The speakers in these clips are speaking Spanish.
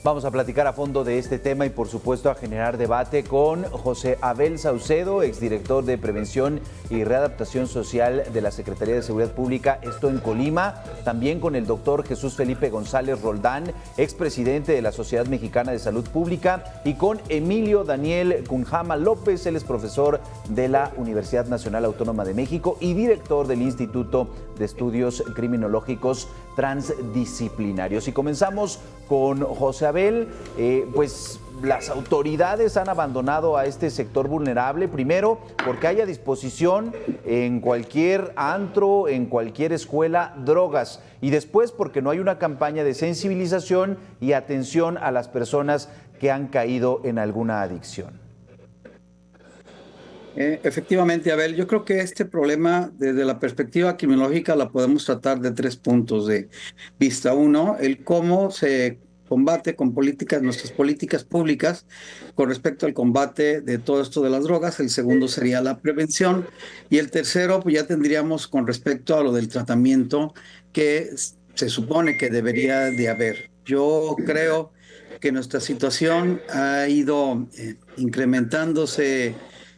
Vamos a platicar a fondo de este tema y por supuesto a generar debate con José Abel Saucedo, exdirector de Prevención y Readaptación Social de la Secretaría de Seguridad Pública, esto en Colima. También con el doctor Jesús Felipe González Roldán, expresidente de la Sociedad Mexicana de Salud Pública, y con Emilio Daniel Cunjama López, él es profesor de la Universidad Nacional Autónoma de México y director del Instituto de Estudios Criminológicos Transdisciplinarios. Y comenzamos con José Abel. Pues las autoridades han abandonado a este sector vulnerable, primero porque hay a disposición en cualquier antro, en cualquier escuela, drogas, y después porque no hay una campaña de sensibilización y atención a las personas que han caído en alguna adicción. Efectivamente, Abel, yo creo que este problema desde la perspectiva criminológica la podemos tratar de 3 puntos de vista. Uno, el cómo se combate con nuestras políticas públicas con respecto al combate de todo esto de las drogas. El segundo sería la prevención. Y el tercero, pues ya tendríamos con respecto a lo del tratamiento que se supone que debería de haber. Yo creo que nuestra situación ha ido incrementándose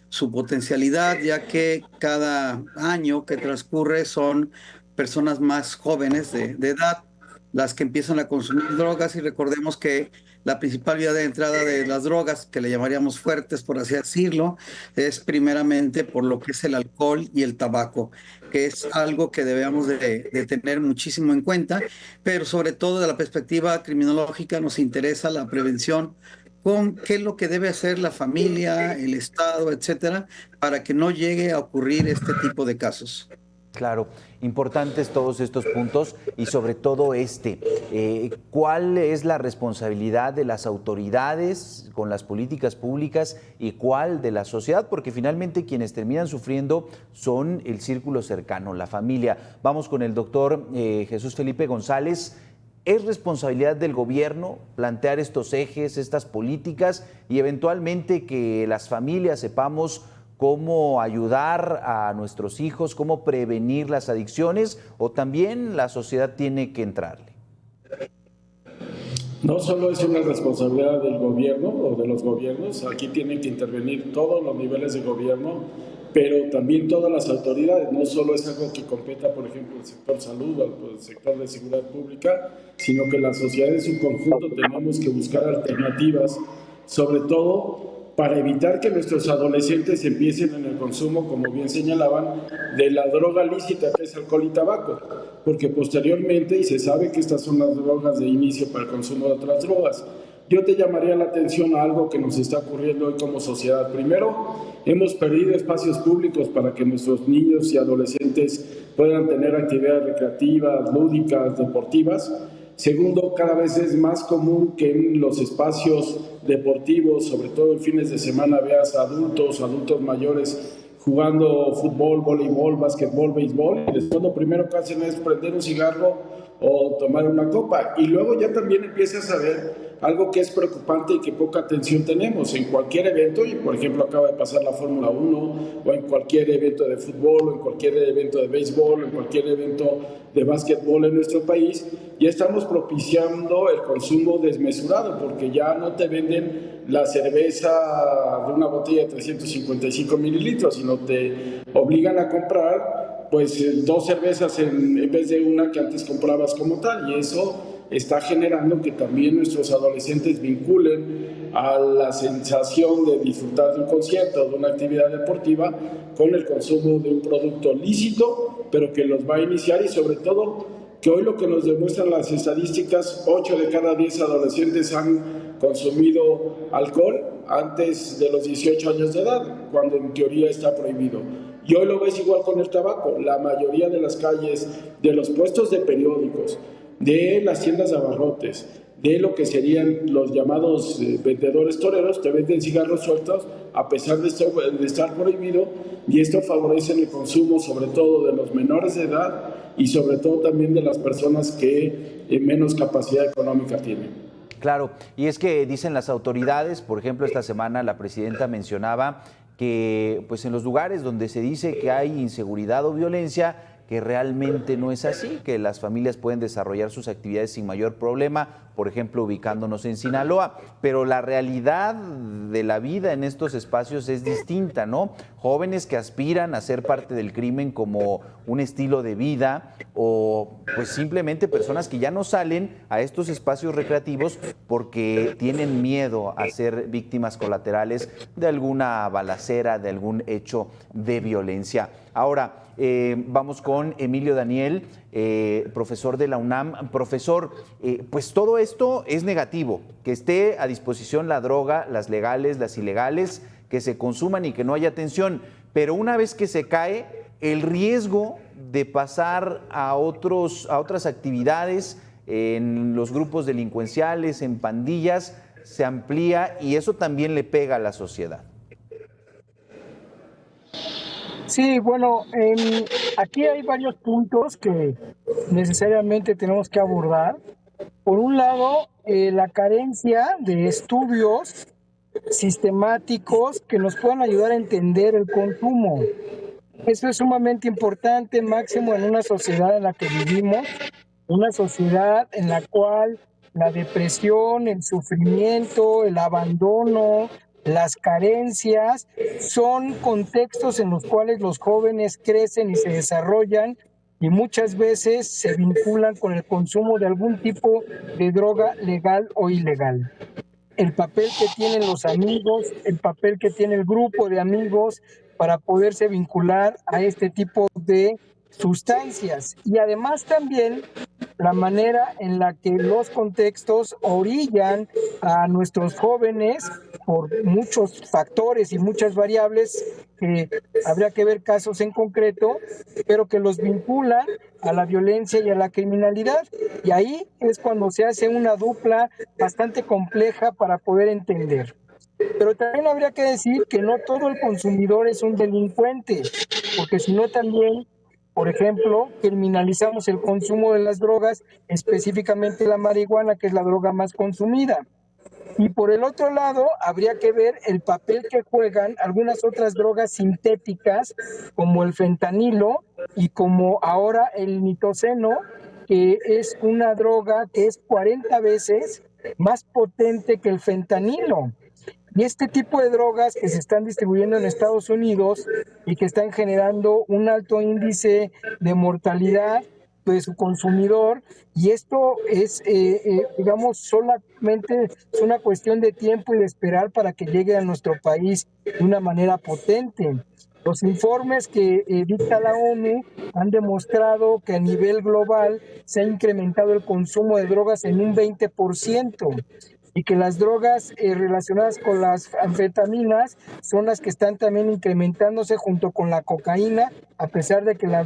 su potencialidad, ya que cada año que transcurre son personas más jóvenes de edad las que empiezan a consumir drogas, y recordemos que la principal vía de entrada de las drogas, que le llamaríamos fuertes, por así decirlo, es primeramente por lo que es el alcohol y el tabaco, que es algo que debemos de tener muchísimo en cuenta, pero sobre todo de la perspectiva criminológica nos interesa la prevención con qué es lo que debe hacer la familia, el Estado, etcétera, para que no llegue a ocurrir este tipo de casos. Claro, importantes todos estos puntos y sobre todo ¿cuál es la responsabilidad de las autoridades con las políticas públicas y cuál de la sociedad? Porque finalmente quienes terminan sufriendo son el círculo cercano, la familia. Vamos con el doctor Jesús Felipe González. ¿Es responsabilidad del gobierno plantear estos ejes, estas políticas y eventualmente que las familias sepamos cómo ayudar a nuestros hijos, cómo prevenir las adicciones, o también la sociedad tiene que entrarle? No solo es una responsabilidad del gobierno o de los gobiernos, aquí tienen que intervenir todos los niveles de gobierno, pero también todas las autoridades. No solo es algo que competa, por ejemplo, el sector salud o el sector de seguridad pública, sino que la sociedad en su conjunto tenemos que buscar alternativas, sobre todo para evitar que nuestros adolescentes empiecen en el consumo, como bien señalaban, de la droga lícita que es alcohol y tabaco, porque posteriormente, y se sabe que estas son las drogas de inicio para el consumo de otras drogas. Yo te llamaría la atención a algo que nos está ocurriendo hoy como sociedad. Primero, hemos perdido espacios públicos para que nuestros niños y adolescentes puedan tener actividades recreativas, lúdicas, deportivas. Segundo, cada vez es más común que en los espacios deportivos, sobre todo en fines de semana, veas adultos mayores jugando fútbol, voleibol, básquetbol, béisbol, y después lo primero que hacen es prender un cigarro o tomar una copa. Y luego ya también empiezas a ver algo que es preocupante y que poca atención tenemos en cualquier evento, y por ejemplo acaba de pasar la Fórmula 1, o en cualquier evento de fútbol, o en cualquier evento de béisbol, o en cualquier evento de básquetbol en nuestro país, ya estamos propiciando el consumo desmesurado, porque ya no te venden la cerveza de una botella de 355 mililitros, sino te obligan a comprar pues 2 cervezas en vez de una que antes comprabas como tal, y eso está generando que también nuestros adolescentes vinculen a la sensación de disfrutar de un concierto o de una actividad deportiva con el consumo de un producto lícito, pero que los va a iniciar, y sobre todo que hoy lo que nos demuestran las estadísticas, 8 de cada 10 adolescentes han consumido alcohol antes de los 18 años de edad, cuando en teoría está prohibido. Y hoy lo ves igual con el tabaco. La mayoría de las calles, de los puestos de periódicos, de las tiendas de abarrotes, de lo que serían los llamados vendedores toreros, te venden cigarros sueltos a pesar de estar prohibido, y esto favorece el consumo sobre todo de los menores de edad y sobre todo también de las personas que menos capacidad económica tienen. Claro, y es que dicen las autoridades, por ejemplo, esta semana la presidenta mencionaba que pues en los lugares donde se dice que hay inseguridad o violencia, que realmente no es así, que las familias pueden desarrollar sus actividades sin mayor problema, por ejemplo, ubicándonos en Sinaloa, pero la realidad de la vida en estos espacios es distinta, ¿no? Jóvenes que aspiran a ser parte del crimen como un estilo de vida, o pues simplemente personas que ya no salen a estos espacios recreativos porque tienen miedo a ser víctimas colaterales de alguna balacera, de algún hecho de violencia. Ahora, vamos con Emilio Daniel, profesor de la UNAM. Profesor, pues todo esto es negativo, que esté a disposición la droga, las legales, las ilegales, que se consuman y que no haya atención, pero una vez que se cae, el riesgo de pasar a otras actividades en los grupos delincuenciales, en pandillas, se amplía y eso también le pega a la sociedad. Sí, bueno, aquí hay varios puntos que necesariamente tenemos que abordar. Por un lado, la carencia de estudios sistemáticos que nos puedan ayudar a entender el consumo. Eso es sumamente importante, máximo en una sociedad en la que vivimos, una sociedad en la cual la depresión, el sufrimiento, el abandono, las carencias son contextos en los cuales los jóvenes crecen y se desarrollan y muchas veces se vinculan con el consumo de algún tipo de droga legal o ilegal. El papel que tienen los amigos, el papel que tiene el grupo de amigos para poderse vincular a este tipo de sustancias y además también la manera en la que los contextos orillan a nuestros jóvenes por muchos factores y muchas variables que habría que ver casos en concreto, pero que los vinculan a la violencia y a la criminalidad. Y ahí es cuando se hace una dupla bastante compleja para poder entender. Pero también habría que decir que no todo el consumidor es un delincuente, porque si no también, por ejemplo, criminalizamos el consumo de las drogas, específicamente la marihuana, que es la droga más consumida. Y por el otro lado, habría que ver el papel que juegan algunas otras drogas sintéticas, como el fentanilo y como ahora el nitoceno, que es una droga que es 40 veces más potente que el fentanilo. Y este tipo de drogas que se están distribuyendo en Estados Unidos y que están generando un alto índice de mortalidad de su consumidor, y esto es, digamos, solamente es una cuestión de tiempo y de esperar para que llegue a nuestro país de una manera potente. Los informes que dicta la ONU han demostrado que a nivel global se ha incrementado el consumo de drogas en un 20%. Y que las drogas relacionadas con las anfetaminas son las que están también incrementándose junto con la cocaína, a pesar de que la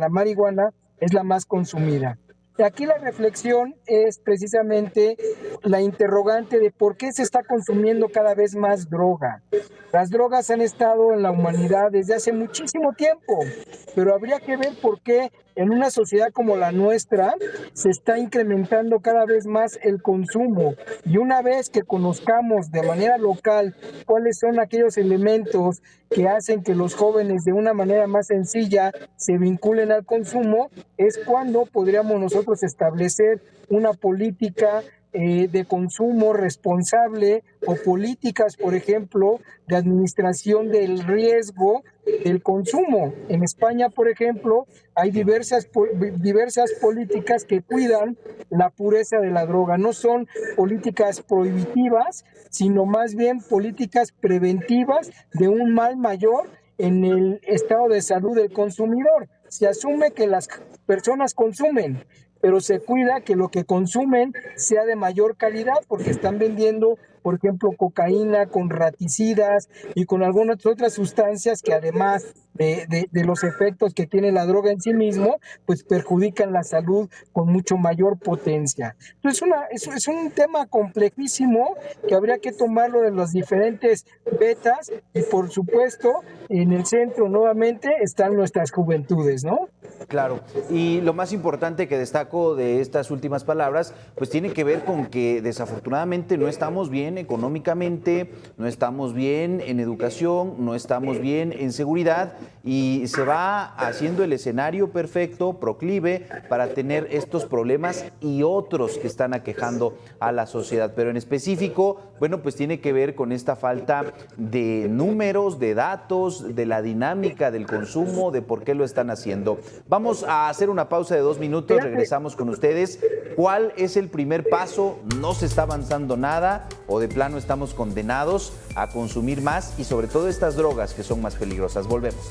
marihuana, es la más consumida. Y aquí la reflexión es precisamente la interrogante de por qué se está consumiendo cada vez más droga. Las drogas han estado en la humanidad desde hace muchísimo tiempo, pero habría que ver por qué en una sociedad como la nuestra se está incrementando cada vez más el consumo. Y una vez que conozcamos de manera local cuáles son aquellos elementos que hacen que los jóvenes de una manera más sencilla se vinculen al consumo, es cuando podríamos nosotros establecer una política de consumo responsable o políticas, por ejemplo, de administración del riesgo del consumo. En España, por ejemplo, hay diversas políticas que cuidan la pureza de la droga. No son políticas prohibitivas, sino más bien políticas preventivas de un mal mayor en el estado de salud del consumidor. Se asume que las personas consumen, pero se cuida que lo que consumen sea de mayor calidad porque están vendiendo, por ejemplo, cocaína con raticidas y con algunas otras sustancias que además de los efectos que tiene la droga en sí mismo, pues perjudican la salud con mucho mayor potencia. Entonces es un tema complejísimo que habría que tomarlo de las diferentes vetas y por supuesto en el centro nuevamente están nuestras juventudes, ¿no? Claro, y lo más importante que destaco de estas últimas palabras, pues tiene que ver con que desafortunadamente no estamos bien bien económicamente, no estamos bien en educación, no estamos bien en seguridad y se va haciendo el escenario perfecto, proclive para tener estos problemas y otros que están aquejando a la sociedad. Pero en específico, bueno, pues tiene que ver con esta falta de números, de datos, de la dinámica del consumo, de por qué lo están haciendo. Vamos a hacer una pausa de 2 minutos, regresamos con ustedes. ¿Cuál es el primer paso? ¿No se está avanzando nada o de plano estamos condenados a consumir más y sobre todo estas drogas que son más peligrosas? Volvemos.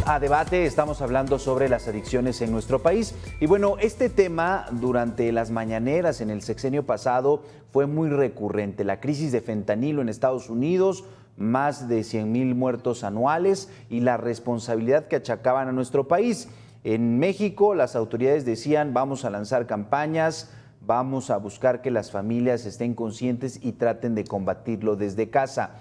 A debate, estamos hablando sobre las adicciones en nuestro país. Y bueno, este tema durante las mañaneras en el sexenio pasado fue muy recurrente. La crisis de fentanilo en Estados Unidos, más de 100,000 muertos anuales y la responsabilidad que achacaban a nuestro país. En México, las autoridades decían, vamos a lanzar campañas, vamos a buscar que las familias estén conscientes y traten de combatirlo desde casa.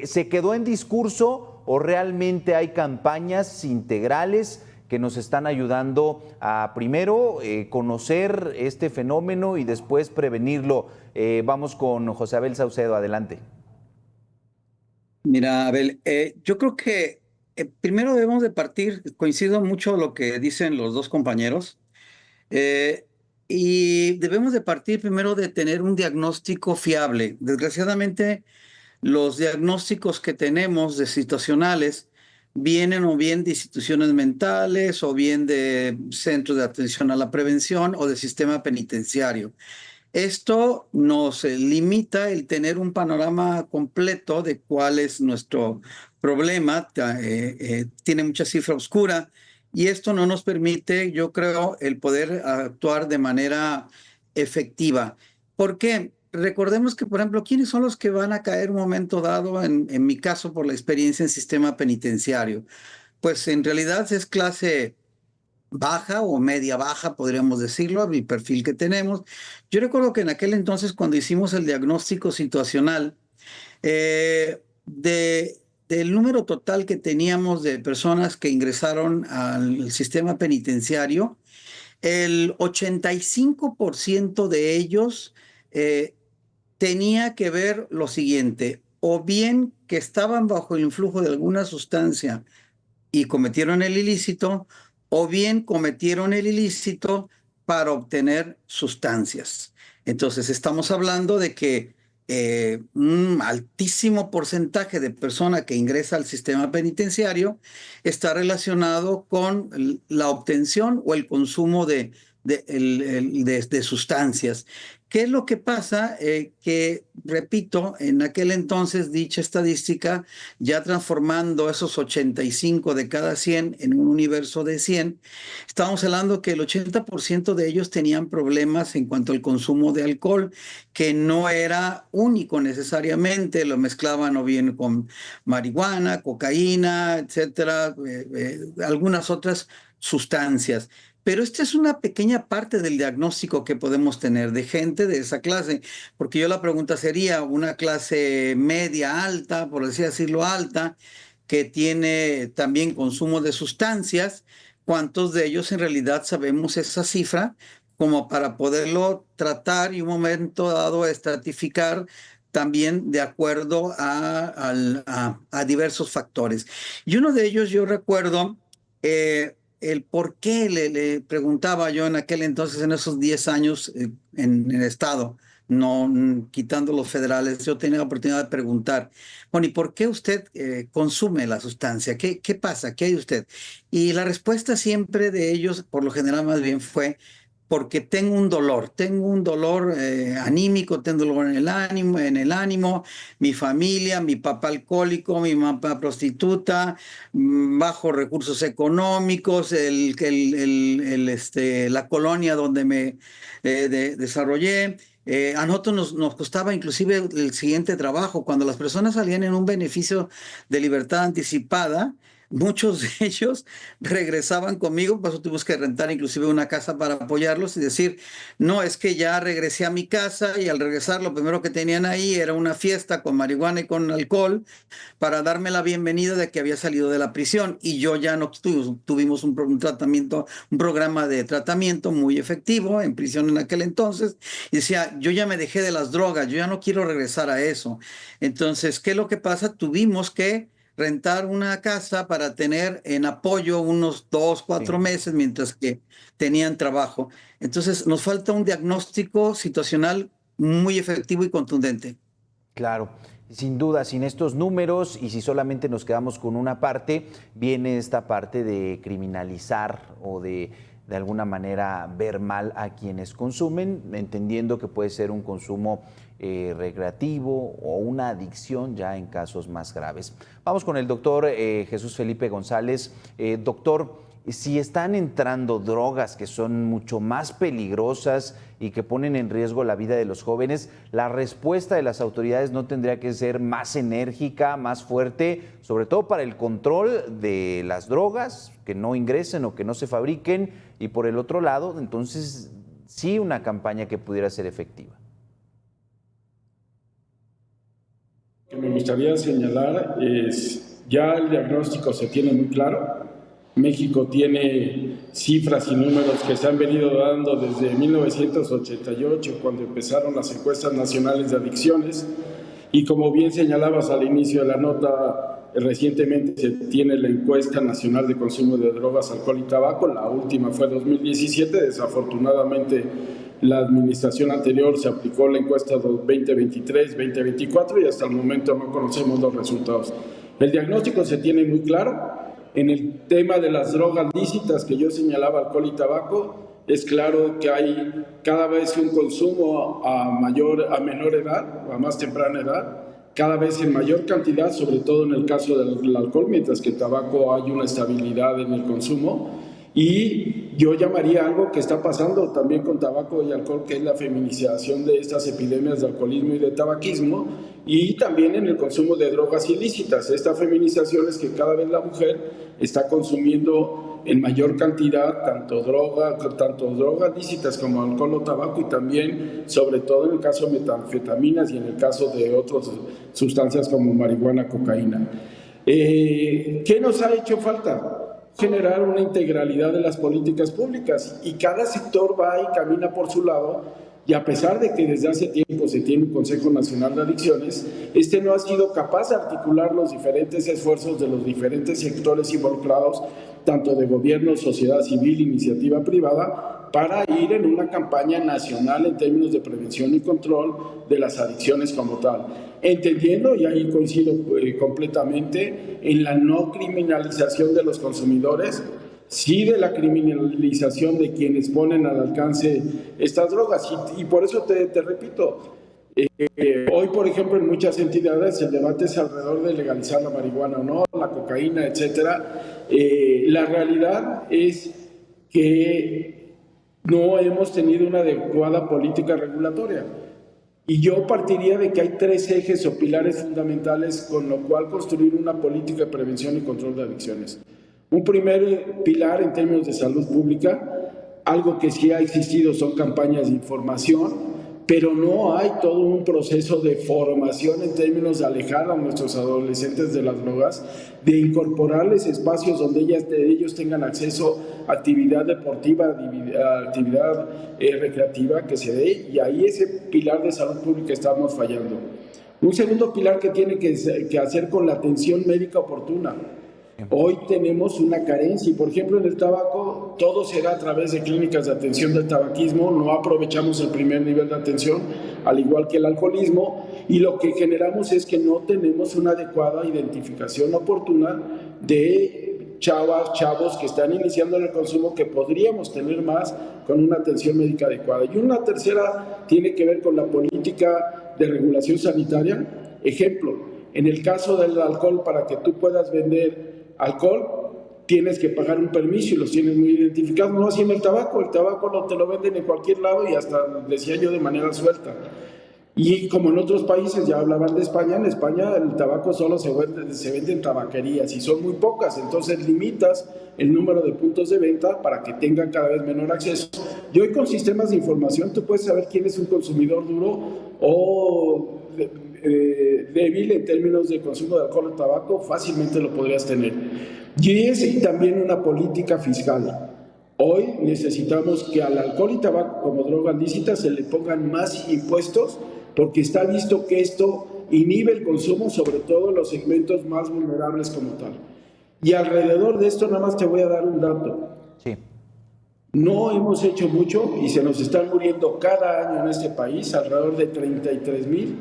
¿Se quedó en discurso o realmente hay campañas integrales que nos están ayudando a primero conocer este fenómeno y después prevenirlo? Vamos con José Abel Saucedo, adelante. Mira, Abel, yo creo que primero debemos de partir, coincido mucho lo que dicen los dos compañeros, y debemos de partir primero de tener un diagnóstico fiable. Desgraciadamente, los diagnósticos que tenemos de situacionales vienen o bien de instituciones mentales o bien de centros de atención a la prevención o de sistema penitenciario. Esto nos limita el tener un panorama completo de cuál es nuestro problema. Tiene mucha cifra oscura y esto no nos permite, yo creo, el poder actuar de manera efectiva. ¿Por qué? Recordemos que, por ejemplo, ¿quiénes son los que van a caer un momento dado, en mi caso, por la experiencia en sistema penitenciario? Pues en realidad es clase baja o media baja, podríamos decirlo, mi perfil que tenemos. Yo recuerdo que en aquel entonces, cuando hicimos el diagnóstico situacional, del número total que teníamos de personas que ingresaron al sistema penitenciario, el 85% de ellos tenía que ver lo siguiente, o bien que estaban bajo el influjo de alguna sustancia y cometieron el ilícito, o bien cometieron el ilícito para obtener sustancias. Entonces, estamos hablando de que un altísimo porcentaje de persona que ingresa al sistema penitenciario está relacionado con la obtención o el consumo de sustancias. ¿Qué es lo que pasa? Que, repito, en aquel entonces dicha estadística, ya transformando esos 85 de cada 100 en un universo de 100, estábamos hablando que el 80% de ellos tenían problemas en cuanto al consumo de alcohol, que no era único necesariamente, lo mezclaban o bien con marihuana, cocaína, etcétera, algunas otras sustancias. Pero esta es una pequeña parte del diagnóstico que podemos tener de gente de esa clase, porque yo la pregunta sería una clase media alta, por así decirlo alta, que tiene también consumo de sustancias. ¿Cuántos de ellos en realidad sabemos esa cifra como para poderlo tratar y un momento dado estratificar también de acuerdo a diversos factores? Y uno de ellos yo recuerdo el por qué le preguntaba yo en aquel entonces, en esos 10 años en el Estado, no quitando los federales, yo tenía la oportunidad de preguntar, bueno, ¿y por qué usted consume la sustancia? ¿Qué pasa? ¿Qué hay usted? Y la respuesta siempre de ellos, por lo general más bien fue, porque tengo un dolor anímico, tengo dolor en el ánimo, mi familia, mi papá alcohólico, mi mamá prostituta, bajos recursos económicos, la colonia donde me desarrollé. A nosotros nos costaba inclusive el siguiente trabajo, cuando las personas salían en un beneficio de libertad anticipada, muchos de ellos regresaban conmigo, por eso tuvimos que rentar inclusive una casa para apoyarlos y decir, no, es que ya regresé a mi casa y al regresar lo primero que tenían ahí era una fiesta con marihuana y con alcohol para darme la bienvenida de que había salido de la prisión y yo ya no tuvimos un tratamiento, un programa de tratamiento muy efectivo en prisión en aquel entonces y decía, yo ya me dejé de las drogas, yo ya no quiero regresar a eso. Entonces, ¿qué es lo que pasa? Tuvimos que rentar una casa para tener en apoyo unos 2, 4 meses mientras que tenían trabajo. Entonces nos falta un diagnóstico situacional muy efectivo y contundente. Claro, sin duda, sin estos números y si solamente nos quedamos con una parte, viene esta parte de criminalizar o de alguna manera ver mal a quienes consumen, entendiendo que puede ser un consumo recreativo o una adicción ya en casos más graves. Vamos con el doctor Jesús Felipe González. Doctor, si están entrando drogas que son mucho más peligrosas y que ponen en riesgo la vida de los jóvenes, la respuesta de las autoridades no tendría que ser más enérgica, más fuerte, sobre todo para el control de las drogas, que no ingresen o que no se fabriquen, y por el otro lado, entonces, sí una campaña que pudiera ser efectiva. Lo que me gustaría señalar es, ya el diagnóstico se tiene muy claro. México tiene cifras y números que se han venido dando desde 1988, cuando empezaron las encuestas nacionales de adicciones, y como bien señalabas al inicio de la nota, recientemente se tiene la encuesta nacional de consumo de drogas, alcohol y tabaco. La última fue 2017, desafortunadamente la administración anterior se aplicó la encuesta 2023-2024 y hasta el momento no conocemos los resultados. El diagnóstico se tiene muy claro. En el tema de las drogas lícitas que yo señalaba, alcohol y tabaco, es claro que hay cada vez un consumo a menor edad, a más temprana edad, cada vez en mayor cantidad, sobre todo en el caso del alcohol, mientras que el tabaco hay una estabilidad en el consumo. Y yo llamaría algo que está pasando también con tabaco y alcohol, que es la feminización de estas epidemias de alcoholismo y de tabaquismo, y también en el consumo de drogas ilícitas. Esta feminización es que cada vez la mujer está consumiendo en mayor cantidad tanto drogas lícitas como alcohol o tabaco, y también, sobre todo en el caso de metanfetaminas y en el caso de otras sustancias como marihuana, cocaína. ¿Qué nos ha hecho falta? Generar una integralidad de las políticas públicas, y cada sector va y camina por su lado, y a pesar de que desde hace tiempo se tiene un Consejo Nacional de Adicciones, este no ha sido capaz de articular los diferentes esfuerzos de los diferentes sectores involucrados, tanto de gobierno, sociedad civil, iniciativa privada, para ir en una campaña nacional en términos de prevención y control de las adicciones como tal. Entendiendo, y ahí coincido completamente, en la no criminalización de los consumidores, sí de la criminalización de quienes ponen al alcance estas drogas. Y por eso te repito, hoy, por ejemplo, en muchas entidades el debate es alrededor de legalizar la marihuana o no, la cocaína, etcétera. La realidad es que no hemos tenido una adecuada política regulatoria. Y yo partiría de que hay 3 ejes o pilares fundamentales con lo cual construir una política de prevención y control de adicciones. Un primer pilar en términos de salud pública, algo que sí ha existido son campañas de información, pero no hay todo un proceso de formación en términos de alejar a nuestros adolescentes de las drogas, de incorporarles espacios donde ellos tengan acceso a actividad deportiva, a actividad recreativa que se dé, y ahí ese pilar de salud pública estamos fallando. Un segundo pilar que tiene que hacer con la atención médica oportuna. Hoy tenemos una carencia, y por ejemplo en el tabaco todo se da a través de clínicas de atención del tabaquismo, no aprovechamos el primer nivel de atención, al igual que el alcoholismo, y lo que generamos es que no tenemos una adecuada identificación oportuna de chavos que están iniciando en el consumo, que podríamos tener más con una atención médica adecuada. Y una tercera tiene que ver con la política de regulación sanitaria. Ejemplo, en el caso del alcohol, para que tú puedas vender alcohol, tienes que pagar un permiso y los tienes muy identificados. No así en el tabaco no te lo venden en cualquier lado y hasta, decía yo, de manera suelta. Y como en otros países, ya hablaban de España, en España el tabaco solo se vende en tabaquerías y son muy pocas, entonces limitas el número de puntos de venta para que tengan cada vez menor acceso. Y hoy con sistemas de información tú puedes saber quién es un consumidor duro o débil en términos de consumo de alcohol o tabaco, fácilmente lo podrías tener. Y es también una política fiscal. Hoy necesitamos que al alcohol y tabaco como drogas lícitas se le pongan más impuestos porque está visto que esto inhibe el consumo, sobre todo en los segmentos más vulnerables como tal. Y alrededor de esto nada más te voy a dar un dato. Sí. No hemos hecho mucho y se nos están muriendo cada año en este país alrededor de 33,000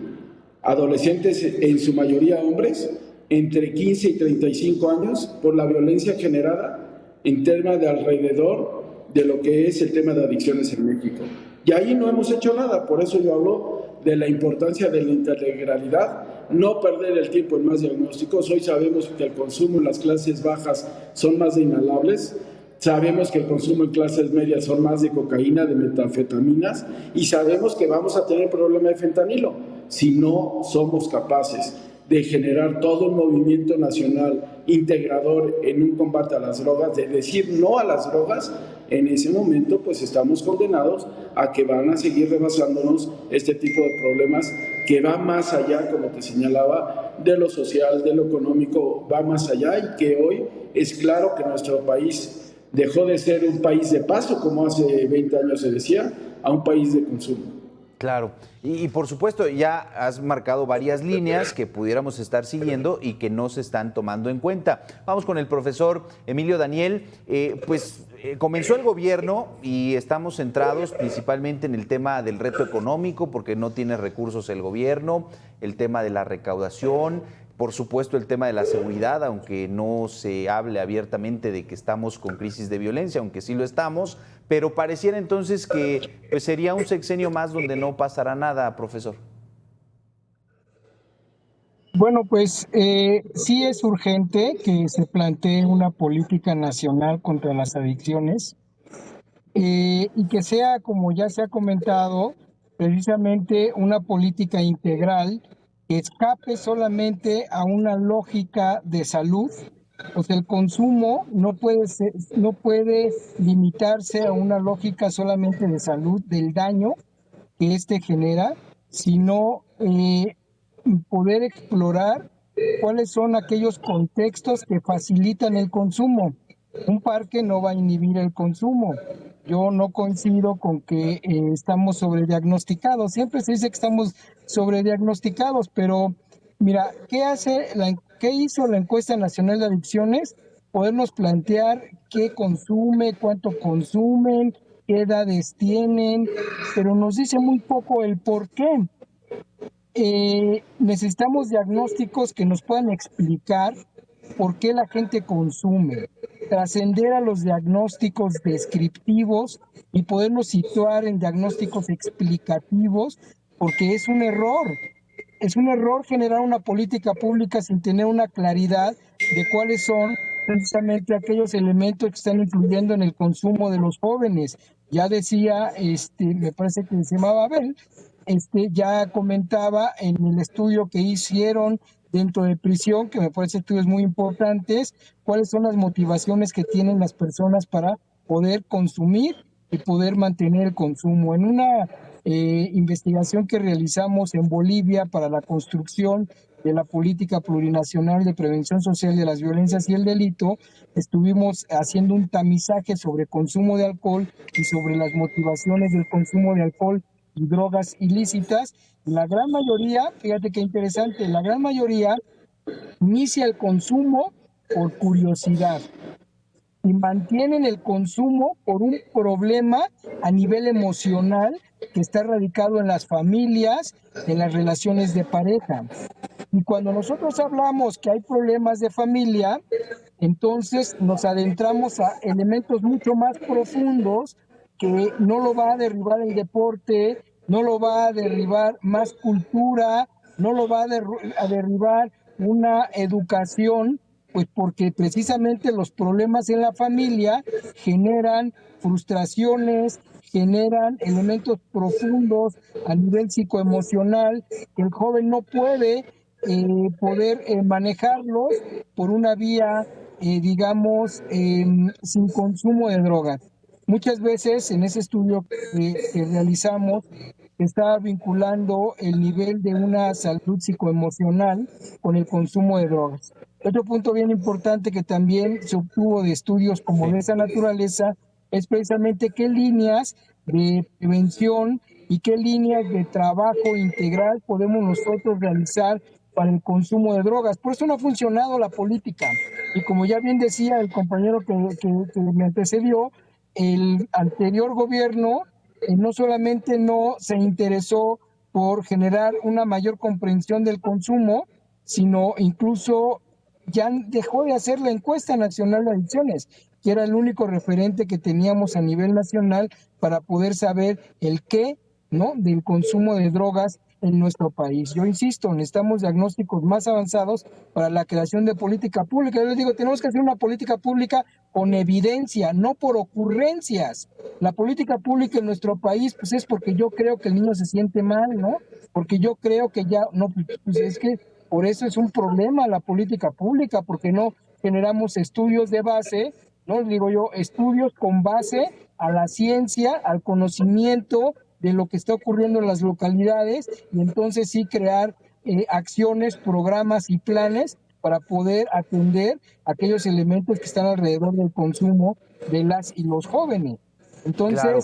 adolescentes, en su mayoría hombres, entre 15 y 35 años, por la violencia generada en tema de alrededor de lo que es el tema de adicciones en México. Y ahí no hemos hecho nada, por eso yo hablo de la importancia de la integralidad, no perder el tiempo en más diagnósticos. Hoy sabemos que el consumo en las clases bajas son más de inhalables, sabemos que el consumo en clases medias son más de cocaína, de metanfetaminas, y sabemos que vamos a tener problema de fentanilo si no somos capaces de generar todo un movimiento nacional integrador en un combate a las drogas, de decir no a las drogas. En ese momento pues estamos condenados a que van a seguir rebasándonos este tipo de problemas que va más allá, como te señalaba, de lo social, de lo económico, va más allá, y que hoy es claro que nuestro país dejó de ser un país de paso, como hace 20 años se decía, a un país de consumo. Claro, y por supuesto ya has marcado varias líneas que pudiéramos estar siguiendo y que no se están tomando en cuenta. Vamos con el profesor Emilio Daniel. Comenzó el gobierno y estamos centrados principalmente en el tema del reto económico porque no tiene recursos el gobierno, el tema de la recaudación, por supuesto el tema de la seguridad, aunque no se hable abiertamente de que estamos con crisis de violencia, aunque sí lo estamos, pero pareciera entonces que pues, sería un sexenio más donde no pasará nada, profesor. Bueno, pues sí es urgente que se plantee una política nacional contra las adicciones y que sea, como ya se ha comentado, precisamente una política integral que escape solamente a una lógica de salud. Pues el consumo no puede limitarse a una lógica solamente de salud, del daño que éste genera, sino poder explorar cuáles son aquellos contextos que facilitan el consumo. Un parque no va a inhibir el consumo. Yo no coincido con que estamos sobrediagnosticados. Siempre se dice que estamos sobrediagnosticados, pero mira, ¿qué hizo la encuesta nacional de adicciones? Podernos plantear qué consume, cuánto consumen, qué edades tienen, pero nos dice muy poco el por qué. Necesitamos diagnósticos que nos puedan explicar por qué la gente consume, trascender a los diagnósticos descriptivos y podernos situar en diagnósticos explicativos, porque es un error. Es un error generar una política pública sin tener una claridad de cuáles son precisamente aquellos elementos que están influyendo en el consumo de los jóvenes. Ya decía, me parece que se llamaba Abel, ya comentaba en el estudio que hicieron dentro de prisión, que me parece estudios muy importantes, cuáles son las motivaciones que tienen las personas para poder consumir y poder mantener el consumo. En una investigación que realizamos en Bolivia para la construcción de la política plurinacional de prevención social de las violencias y el delito, estuvimos haciendo un tamizaje sobre consumo de alcohol y sobre las motivaciones del consumo de alcohol y drogas ilícitas. La gran mayoría, fíjate qué interesante, la gran mayoría inicia el consumo por curiosidad y mantienen el consumo por un problema a nivel emocional que está radicado en las familias, en las relaciones de pareja. Y cuando nosotros hablamos que hay problemas de familia, entonces nos adentramos a elementos mucho más profundos que no lo va a derribar el deporte, no lo va a derribar más cultura, no lo va a derribar una educación Pues porque precisamente los problemas en la familia generan frustraciones, generan elementos profundos a nivel psicoemocional que el joven no puede poder manejarlos por una vía, digamos, sin consumo de drogas. Muchas veces en ese estudio que realizamos está vinculando el nivel de una salud psicoemocional con el consumo de drogas. Otro punto bien importante que también se obtuvo de estudios como de esa naturaleza es precisamente qué líneas de prevención y qué líneas de trabajo integral podemos nosotros realizar para el consumo de drogas. Por eso no ha funcionado la política. Y como ya bien decía el compañero que me antecedió, el anterior gobierno no solamente no se interesó por generar una mayor comprensión del consumo, sino incluso ya dejó de hacer la encuesta nacional de adicciones, que era el único referente que teníamos a nivel nacional para poder saber el qué, ¿no?, del consumo de drogas en nuestro país. Yo insisto, necesitamos diagnósticos más avanzados para la creación de política pública. Yo les digo, tenemos que hacer una política pública con evidencia, no por ocurrencias. La política pública en nuestro país, pues es porque yo creo que el niño se siente mal, ¿no? Porque yo creo que ya, no, pues es que por eso es un problema la política pública, porque no generamos estudios de base, ¿no? Digo yo, estudios con base a la ciencia, al conocimiento de lo que está ocurriendo en las localidades, y entonces sí crear acciones, programas y planes para poder atender aquellos elementos que están alrededor del consumo de las y los jóvenes. Entonces, claro,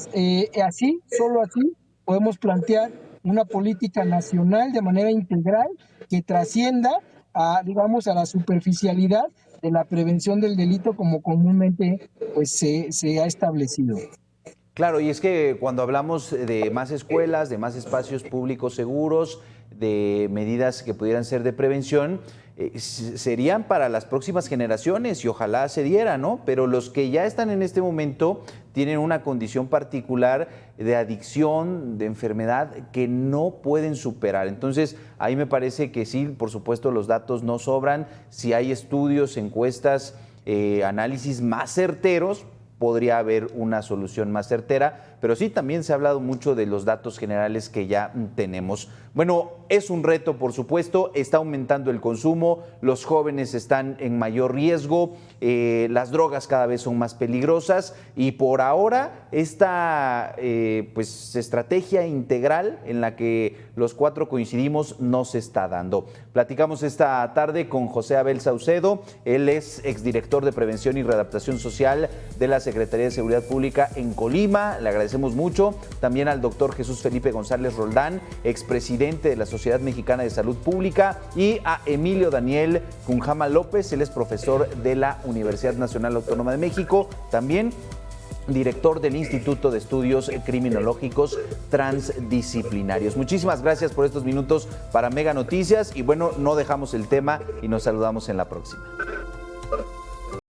solo así podemos plantear una política nacional de manera integral que trascienda a, digamos, a la superficialidad de la prevención del delito como comúnmente pues se ha establecido. Claro, y es que cuando hablamos de más escuelas, de más espacios públicos seguros, de medidas que pudieran ser de prevención, serían para las próximas generaciones y ojalá se diera, ¿no? Pero los que ya están en este momento tienen una condición particular de adicción, de enfermedad que no pueden superar. Entonces, ahí me parece que sí, por supuesto, los datos no sobran. Si hay estudios, encuestas, análisis más certeros, podría haber una solución más certera, pero sí también se ha hablado mucho de los datos generales que ya tenemos. Bueno, es un reto, por supuesto, está aumentando el consumo, los jóvenes están en mayor riesgo, las drogas cada vez son más peligrosas y por ahora esta pues, estrategia integral en la que los cuatro coincidimos no se está dando. Platicamos esta tarde con José Abel Saucedo, él es exdirector de Prevención y Readaptación Social de la Secretaría de Seguridad Pública en Colima. Le agradecemos mucho. También al doctor Jesús Felipe González Roldán, expresidente de la Sociedad Mexicana de Salud Pública, y a Emilio Daniel Cunjama López, él es profesor de la Universidad Nacional Autónoma de México, también director del Instituto de Estudios Criminológicos Transdisciplinarios. Muchísimas gracias por estos minutos para Mega Noticias y bueno, no dejamos el tema y nos saludamos en la próxima.